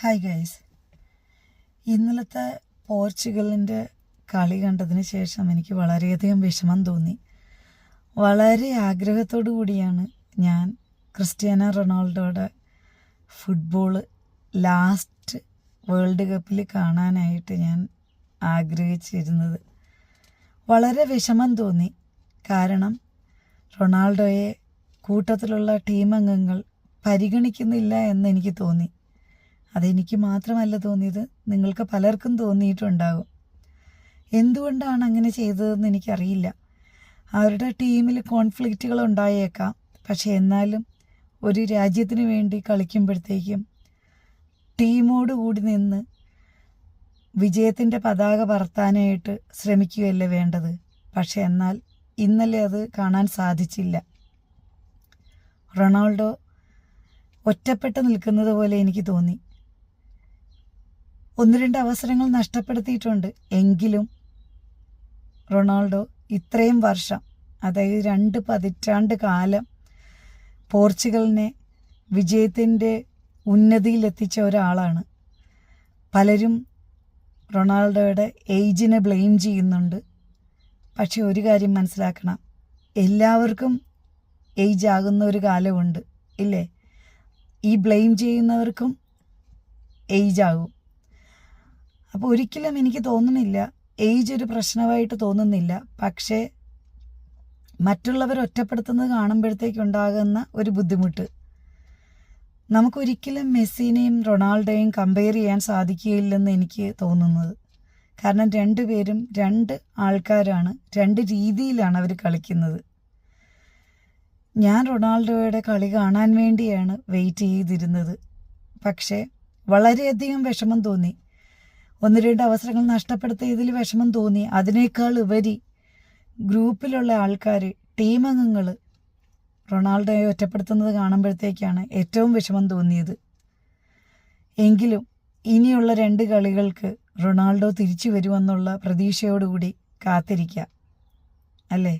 Hi guys, ഇന്നലത്തെ പോർച്ചുഗലിൻ്റെ കളി കണ്ടതിന് ശേഷം എനിക്ക് വളരെയധികം വിഷമം തോന്നി. വളരെ ആഗ്രഹത്തോടു കൂടിയാണ് ഞാൻ ക്രിസ്ത്യാനോ റൊണാൾഡോയുടെ ഫുട്ബോൾ ലാസ്റ്റ് വേൾഡ് കപ്പിൽ കാണാനായിട്ട് ഞാൻ ആഗ്രഹിച്ചിരുന്നത്. വളരെ വിഷമം തോന്നി. കാരണം റൊണാൾഡോയെ കൂട്ടത്തിലുള്ള ടീം അംഗങ്ങൾ പരിഗണിക്കുന്നില്ല എന്നെനിക്ക് തോന്നി. അതെനിക്ക് മാത്രമല്ല തോന്നിയത്, നിങ്ങൾക്ക് പലർക്കും തോന്നിയിട്ടുണ്ടാകും. എന്തുകൊണ്ടാണ് അങ്ങനെ ചെയ്തതെന്ന് എനിക്കറിയില്ല. അവരുടെ ടീമിൽ കോൺഫ്ലിക്റ്റുകൾ ഉണ്ടായേക്കാം. പക്ഷെ എന്നാലും ഒരു രാജ്യത്തിന് വേണ്ടി കളിക്കുമ്പോഴത്തേക്കും ടീമോട് കൂടി നിന്ന് വിജയത്തിൻ്റെ പതാക പറത്താനായിട്ട് ശ്രമിക്കുകയല്ലേ വേണ്ടത്. പക്ഷെ എന്നാൽ ഇന്നലെ അത് കാണാൻ സാധിച്ചില്ല. റൊണാൾഡോ ഒറ്റപ്പെട്ട് നിൽക്കുന്നത് പോലെ എനിക്ക് തോന്നി. 1-2 അവസരങ്ങൾ നഷ്ടപ്പെടുത്തിയിട്ടുണ്ട്. എങ്കിലും റൊണാൾഡോ ഇത്രയും വർഷം, അതായത് 2 പതിറ്റാണ്ട് കാലം പോർച്ചുഗലിനെ വിജയത്തിൻ്റെ ഉന്നതിയിലെത്തിച്ച ഒരാളാണ്. പലരും റൊണാൾഡോയുടെ ഏജിനെ ബ്ലെയിം ചെയ്യുന്നുണ്ട്. പക്ഷെ ഒരു കാര്യം മനസ്സിലാക്കണം, എല്ലാവർക്കും ഏജ് ആകുന്ന ഒരു കാലമുണ്ട്, ഇല്ലേ? ഈ ബ്ലെയിം ചെയ്യുന്നവർക്കും ഏജ് ആകും. അപ്പോൾ ഒരിക്കലും എനിക്ക് തോന്നുന്നില്ല, ഏജ് ഒരു പ്രശ്നമായിട്ട് തോന്നുന്നില്ല. പക്ഷേ മറ്റുള്ളവർ ഒറ്റപ്പെടുത്തുന്നത് കാണുമ്പോഴത്തേക്കുണ്ടാകുന്ന ഒരു ബുദ്ധിമുട്ട്, നമുക്കൊരിക്കലും മെസ്സിനെയും റൊണാൾഡോയും കമ്പയർ ചെയ്യാൻ സാധിക്കുകയില്ലെന്ന് എനിക്ക് തോന്നുന്നത്. കാരണം രണ്ടുപേരും 2 ആൾക്കാരാണ്, 2 രീതിയിലാണ് അവർ കളിക്കുന്നത്. ഞാൻ റൊണാൾഡോയുടെ കളി കാണാൻ വേണ്ടിയാണ് വെയിറ്റ് ചെയ്തിരുന്നത്. പക്ഷേ വളരെയധികം വിഷമം തോന്നി. 1-2 അവസരങ്ങൾ നഷ്ടപ്പെടുത്തിയതിൽ വിഷമം തോന്നി. അതിനേക്കാൾ ഉപരി ഗ്രൂപ്പിലുള്ള ആൾക്കാർ, ടീം അംഗങ്ങൾ റൊണാൾഡോയെ ഒറ്റപ്പെടുത്തുന്നത് കാണുമ്പോഴത്തേക്കാണ് ഏറ്റവും വിഷമം തോന്നിയത്. എങ്കിലും ഇനിയുള്ള 2 കളികൾക്ക് റൊണാൾഡോ തിരിച്ചു വരുമെന്നുള്ള പ്രതീക്ഷയോടുകൂടി കാത്തിരിക്കാം, അല്ലേ?